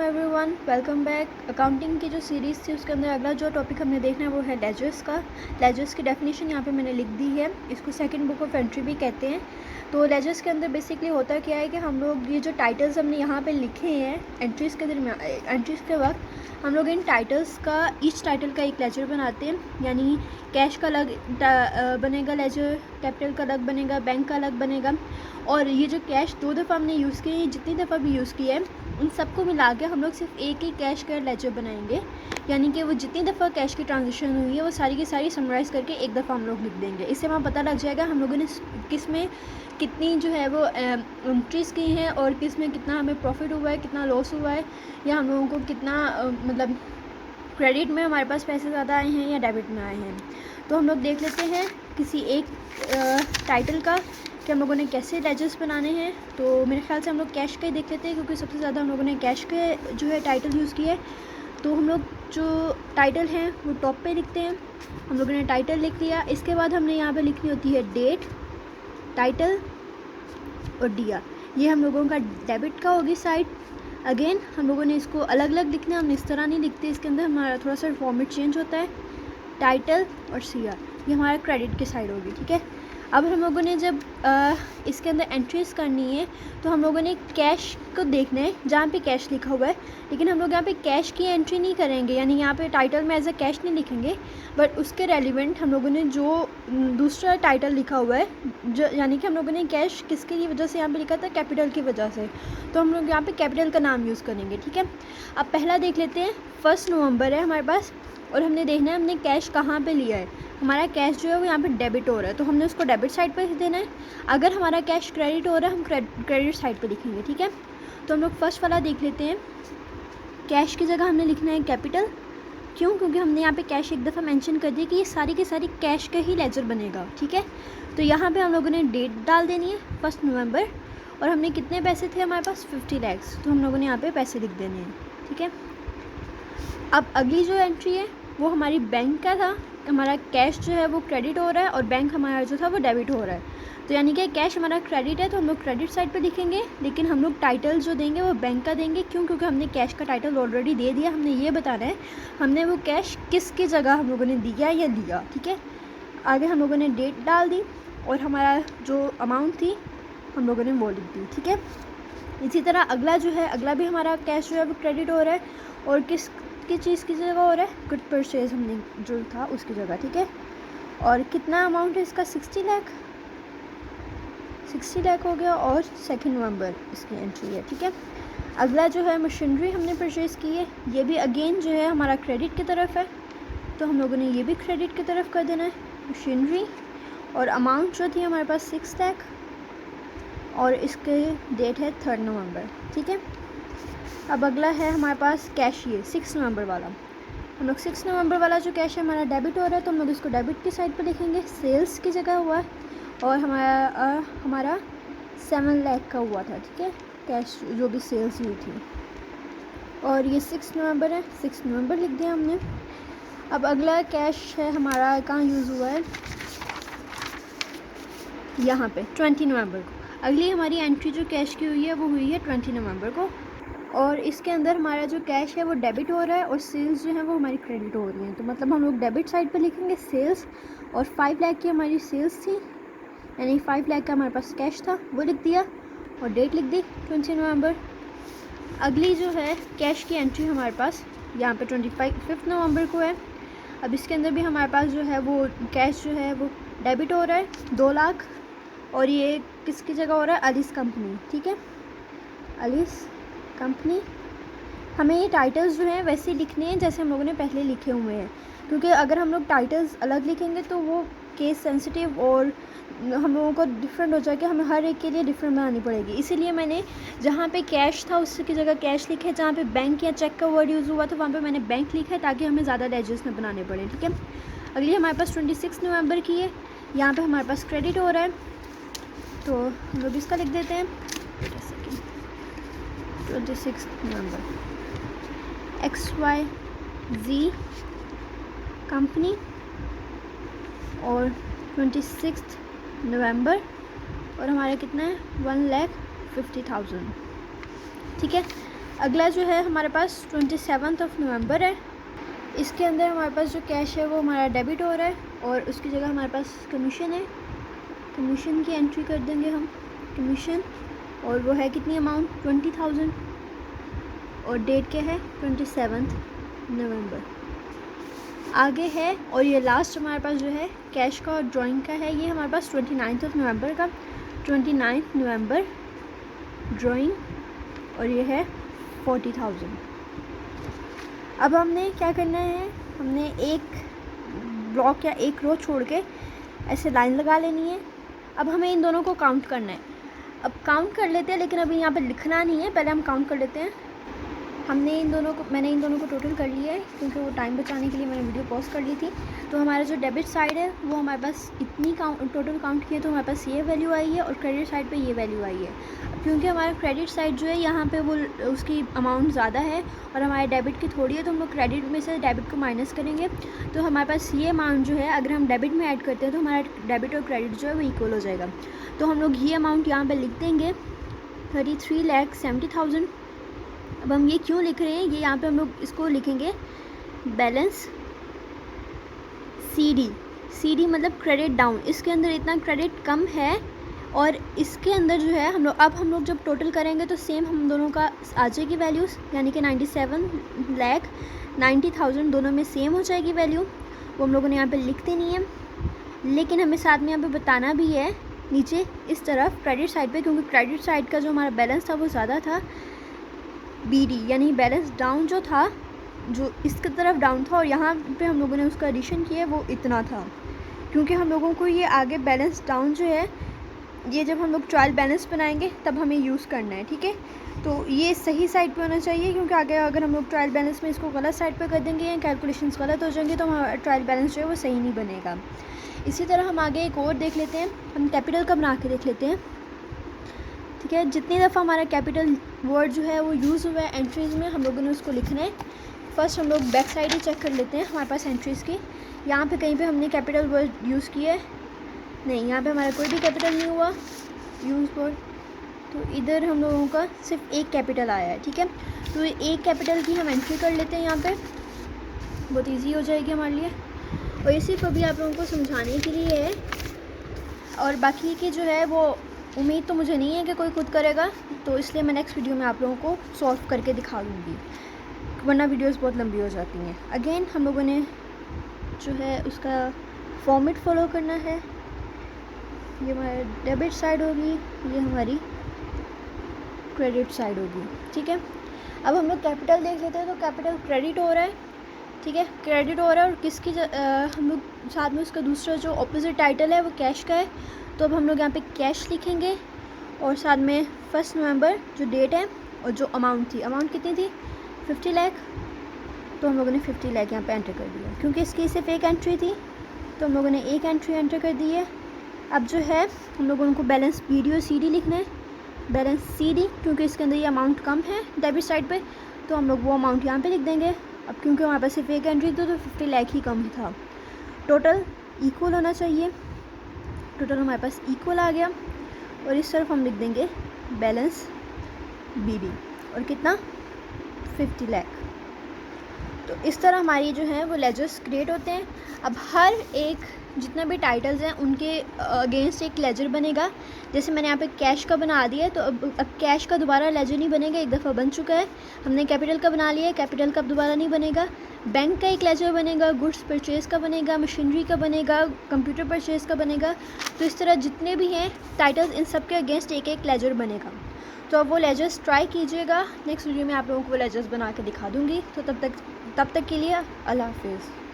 अस्सलाम everyone, welcome back. Accounting की जो सीरीज़ थी उसके अंदर अगला जो टॉपिक हमने देखना है वो है लेजर्स का। लेजर्स की डेफिनेशन यहाँ पे मैंने लिख दी है। इसको सेकंड बुक ऑफ एंट्री भी कहते हैं। तो लेजर्स के अंदर बेसिकली होता क्या है कि हम लोग ये जो टाइटल्स हमने यहाँ पे लिखे हैं एंट्रीज़ के दरमियान, एंट्रीज़ के वक्त हम लोग इन टाइटल्स का ईच टाइटल का एक लेजर बनाते हैं। यानी कैश का अलग बनेगा लेजर, कैपिटल का अलग बनेगा, बैंक का अलग बनेगा। और ये जो कैश 2 दफ़ा हमने यूज़ किए, जितनी दफ़ा भी यूज़ किया है उन सबको मिला के हम लोग सिर्फ एक ही कैश का लेजर बनाएंगे। यानी कि वो जितनी दफ़ा कैश की ट्रांजेक्शन हुई है वो सारी की सारी समराइज़ करके एक दफ़ा हम लोग लिख देंगे। इससे हमें पता लग जाएगा हम लोगों ने किस में कितनी जो है वो एंट्रीज़ की हैं और किस में कितना हमें प्रॉफिट हुआ है, कितना लॉस हुआ है, या हम लोगों को कितना मतलब क्रेडिट में हमारे पास पैसे ज़्यादा आए हैं या डेबिट में आए हैं। तो हम लोग देख लेते हैं किसी एक टाइटल का कि हम लोगों ने कैसे लेजर्स बनाने हैं। तो मेरे ख्याल से हम लोग कैश का ही देख लेते हैं क्योंकि सबसे ज़्यादा हम लोगों ने कैश के जो है टाइटल यूज़ किया है। तो हम लोग जो टाइटल हैं वो टॉप पे लिखते हैं। हम लोगों ने टाइटल लिख लिया। इसके बाद हमने यहाँ पे लिखनी होती है डेट, टाइटल और दिया। ये हम लोगों का डेबिट का होगी साइड। अगेन हम लोगों ने इसको अलग अलग लिखना है, हम इस तरह नहीं लिखते। इसके अंदर हमारा थोड़ा सा फॉर्मेट चेंज होता है। टाइटल और सिया ये हमारा क्रेडिट की साइड होगी, ठीक है। अब हम लोगों ने जब इसके अंदर एंट्रीज करनी है तो हम लोगों ने कैश को देखना है जहाँ पे कैश लिखा हुआ है। लेकिन हम लोग यहाँ पे कैश की एंट्री नहीं करेंगे, यानी यहाँ पे टाइटल में एज अ कैश नहीं लिखेंगे, बट उसके रेलिवेंट हम लोगों ने जो दूसरा टाइटल लिखा हुआ है, जो यानी कि हम लोगों ने कैश किसकी वजह से यहाँ पे लिखा था, कैपिटल की वजह से, तो हम लोग यहाँ पे कैपिटल का नाम यूज़ करेंगे, ठीक है। अब पहला देख लेते हैं। 1 नवंबर है हमारे पास और हमने देखना है हमने कैश कहाँ पे लिया है। हमारा कैश जो है वो यहाँ पे डेबिट हो रहा है तो हमने उसको डेबिट साइड पर देना है। अगर हमारा कैश क्रेडिट हो रहा है हम क्रेडिट साइड पे लिखेंगे, ठीक है। तो हम लोग फर्स्ट वाला देख लेते हैं। कैश की जगह हमने लिखना है कैपिटल। क्यों? क्योंकि हमने यहाँ पे कैश एक दफ़ा मेंशन कर दिया कि ये सारी की सारी कैश का ही लेजर बनेगा, ठीक है। तो यहाँ पे हम लोगों ने डेट डाल देनी है 1 नवंबर और हमने कितने पैसे थे हमारे पास 50 लैक्स, तो हम लोगों ने यहाँ पे पैसे लिख देने हैं, ठीक है। अब अगली जो एंट्री है वो हमारी बैंक का था। हमारा कैश जो है वो क्रेडिट हो रहा है और बैंक हमारा जो था वो डेबिट हो रहा है। तो यानी कि कैश हमारा क्रेडिट है तो हम लोग क्रेडिट साइड पे लिखेंगे, लेकिन हम लोग टाइटल जो देंगे वो बैंक का देंगे। क्यों? क्योंकि हमने कैश का टाइटल ऑलरेडी दे दिया। हमने ये बताना है हमने वो कैश किसकी जगह हम लोगों ने दिया या लिया, ठीक है। आगे हम लोगों ने डेट डाल दी और हमारा जो अमाउंट थी हम लोगों ने वो लिख दी, ठीक है। इसी तरह अगला जो है, अगला भी हमारा कैश जो है वो क्रेडिट हो रहा है और किस चीज़ की जगह हो रहा है, गुड परचेज हमने जो था उसकी जगह, ठीक है। और कितना अमाउंट है इसका 60 लाख हो गया और 2 नवंबर इसकी एंट्री है, ठीक है। अगला जो है मशीनरी हमने परचेज़ की है, ये भी अगेन जो है हमारा क्रेडिट की तरफ है तो हम लोगों ने ये भी क्रेडिट की तरफ कर देना है मशीनरी। और अमाउंट जो थी हमारे पास 6 लाख और इसके डेट है 3 नवंबर, ठीक है। अब अगला है हमारे पास कैश, ये 6 नवंबर वाला। हम लोग 6 नवंबर वाला जो कैश है हमारा डेबिट हो रहा है तो हम लोग इसको डेबिट की साइड पर लिखेंगे। सेल्स की जगह हुआ है और हमारा 7 लाख का हुआ था, ठीक है, कैश जो भी सेल्स हुई थी। और ये 6 नवंबर है, 6 नवंबर लिख दिया हमने। अब अगला कैश है हमारा कहाँ यूज़ हुआ है, यहाँ पे 20 नवंबर को। अगली हमारी एंट्री जो कैश की हुई है वो हुई है 20 नवंबर को और इसके अंदर हमारा जो कैश है वो डेबिट हो रहा है और सेल्स जो है वो हमारी क्रेडिट हो रही हैं। तो मतलब हम लोग डेबिट साइड पे लिखेंगे सेल्स और 5 लाख की हमारी सेल्स थी, यानी 5 लाख का हमारे पास कैश था, वो लिख दिया और डेट लिख दी 20 नवंबर। अगली जो है कैश की एंट्री हमारे पास यहाँ पे 5 नवंबर को है। अब इसके अंदर भी हमारे पास जो है वो कैश जो है वो डेबिट हो रहा है 2 लाख और ये किसकी जगह हो रहा है, अलीस कंपनी, ठीक है, अलीस कंपनी। हमें ये टाइटल्स जो हैं वैसे लिखने हैं जैसे हम लोगों ने पहले लिखे हुए हैं, क्योंकि अगर हम लोग टाइटल्स अलग लिखेंगे तो वो केस सेंसिटिव और हम लोगों को डिफरेंट हो जाएगा, हमें हर एक के लिए डिफरेंट बनानी पड़ेगी। इसीलिए मैंने जहाँ पे कैश था उसकी जगह कैश लिखा है, जहाँ पे बैंक या चेक का वर्ड यूज़ हुआ था वहाँ पे मैंने बैंक लिखा है ताकि हमें ज़्यादा लेजर्स में बनाने पड़े, ठीक है। अगली हमारे पास 26 नवंबर की है, यहाँ पर हमारे पास क्रेडिट हो रहा है तो हम लोग इसका लिख देते हैं 26 नवंबर, XYZ कंपनी और 26 नवंबर और हमारा कितना है 1,50,000, ठीक है। अगला जो है हमारे पास 27 नवंबर है। इसके अंदर हमारे पास जो कैश है वो हमारा डेबिट हो रहा है और उसकी जगह हमारे पास कमीशन है। कमीशन की एंट्री कर देंगे हम, कमीशन, और वो है कितनी अमाउंट 20,000 और डेट क्या है 27 नवंबर। आगे है और ये लास्ट हमारे पास जो है कैश का और ड्राइंग का है, ये हमारे पास 29 नवंबर का, 29 नवंबर ड्राइंग, और ये है 40,000। अब हमने क्या करना है, हमने एक ब्लॉक या एक रो छोड़ के ऐसे लाइन लगा लेनी है। अब हमें इन दोनों को काउंट करना है। अब काउंट कर लेते हैं, लेकिन अभी यहाँ पे लिखना नहीं है, पहले हम काउंट कर लेते हैं। मैंने इन दोनों को टोटल कर लिया है, क्योंकि वो टाइम बचाने के लिए मैंने वीडियो पॉज कर ली थी। तो हमारा जो डेबिट साइड है वो हमारे पास इतनी टोटल काउंट किए, तो हमारे पास ये वैल्यू आई है, और क्रेडिट साइड पे ये वैल्यू आई है। क्योंकि हमारा क्रेडिट साइड जो है यहाँ पे वो उसकी अमाउंट ज़्यादा है और हमारे डेबिट की थोड़ी है, तो हम लोग क्रेडिट में से डेबिट को माइनस करेंगे। तो हमारे पास ये अमाउंट जो है अगर हम डेबिट में ऐड करते हैं तो हमारा डेबिट और क्रेडिट जो है वो इक्वल हो जाएगा। तो हम लोग ये अमाउंट यहाँ पर लिख देंगे 33,70,000। अब हम ये क्यों लिख रहे हैं, ये यहाँ पे हम लोग इसको लिखेंगे बैलेंस CD मतलब क्रेडिट डाउन। इसके अंदर इतना क्रेडिट कम है और इसके अंदर जो है हम लोग जब टोटल करेंगे तो सेम हम दोनों का आ जाएगी वैल्यूज़, यानी कि 97,90,000 दोनों में सेम हो जाएगी वैल्यू। वो हम लोगों ने यहाँ पे लिख देनी है, लेकिन हमें साथ में यहाँ पे बताना भी है नीचे इस तरफ क्रेडिट साइड पे, क्योंकि क्रेडिट साइड का जो हमारा बैलेंस था वो ज़्यादा था, BD यानी बैलेंस डाउन जो था, जो इसकी तरफ डाउन था, और यहाँ पे हम लोगों ने उसका एडिशन किया वो इतना था। क्योंकि हम लोगों को ये आगे बैलेंस डाउन जो है ये जब हम लोग ट्रायल बैलेंस बनाएंगे तब हमें यूज़ करना है, ठीक है। तो ये सही साइड पे होना चाहिए, क्योंकि आगे अगर हम लोग ट्रायल बैलेंस में इसको गलत साइड पे कर देंगे या कैलकुलेशंस गलत हो जाएंगे तो हमारा ट्रायल बैलेंस जो है वो सही नहीं बनेगा। इसी तरह हम आगे एक और देख लेते हैं, हम कैपिटल का बना के देख लेते हैं, ठीक है। जितनी दफ़ा हमारा कैपिटल वर्ड जो है वो यूज़ हुआ है एंट्रीज़ में, हम लोगों ने उसको लिखना है। फर्स्ट हम लोग बैक साइड ही चेक कर लेते हैं हमारे पास एंट्रीज़ की। यहाँ पे कहीं पे हमने कैपिटल वर्ड यूज़ किया है? नहीं, यहाँ पे हमारा कोई भी कैपिटल नहीं हुआ यूज़ वर्ड, तो इधर हम लोगों का सिर्फ एक कैपिटल आया है, ठीक है। तो एक कैपिटल की हम एंट्री कर लेते हैं यहाँ पे, बहुत ईजी हो जाएगी हमारे लिए। और ये सिर्फ अभी आप लोगों को समझाने के लिए है, और बाकी की जो है वो उम्मीद तो मुझे नहीं है कि कोई खुद करेगा, तो इसलिए मैं नेक्स्ट वीडियो में आप लोगों को सॉल्व करके दिखा दूँगी, वरना वीडियोस बहुत लंबी हो जाती हैं। अगेन हम लोगों ने जो है उसका फॉर्मेट फॉलो करना है। ये हमारी डेबिट साइड होगी, ये हमारी क्रेडिट साइड होगी, ठीक है। अब हम लोग कैपिटल देख लेते हैं, तो कैपिटल क्रेडिट हो रहा है, ठीक है, क्रेडिट हो रहा है। और किसकी हम लोग साथ में उसका दूसरा जो ऑपोजिट टाइटल है वो कैश का है, तो अब हम लोग यहाँ पे कैश लिखेंगे और साथ में 1 नवंबर जो डेट है और जो अमाउंट थी, अमाउंट कितनी थी 50 लाख, तो हम लोगों ने 50 लाख यहाँ पे एंटर कर दिया। क्योंकि इसकी सिर्फ एक एंट्री थी तो हम लोगों ने एक एंट्री एंटर कर दी है। अब जो है हम लोगों को बैलेंस BD और CD लिखना है, बैलेंस CD, क्योंकि इसके अंदर ये अमाउंट कम है डेबिट साइड पे, तो हम लोग वो अमाउंट यहाँ पे लिख देंगे। अब क्योंकि हमारे पास सिर्फ एक एंट्री थी तो 50 लाख ही कम था। टोटल इक्वल होना चाहिए, टोटल हमारे पास इक्वल आ गया, और इस तरफ हम लिख देंगे बैलेंस BD, और कितना 50 लाख। तो इस तरह हमारी जो है वो लेजर्स क्रिएट होते हैं। अब हर एक जितना भी टाइटल्स हैं उनके अगेंस्ट एक लेजर बनेगा। जैसे मैंने यहाँ पे कैश का बना दिया है, तो अब कैश का दोबारा लेजर नहीं बनेगा, एक दफ़ा बन चुका है। हमने कैपिटल का बना लिया है, कैपिटल का दोबारा नहीं बनेगा। बैंक का एक लेजर बनेगा, गुड्स परचेज़ का बनेगा, मशीनरी का बनेगा, कंप्यूटर परचेज़ का बनेगा। तो इस तरह जितने भी हैं टाइटल्स, इन सब के अगेंस्ट एक एक लेजर बनेगा। तो अब वो लेजर्स ट्राई कीजिएगा, नेक्स्ट वीडियो में आप लोगों को वो लेजर्स बना के दिखा दूँगी। तो तब तक के लिए अल्लाह हाफिज़।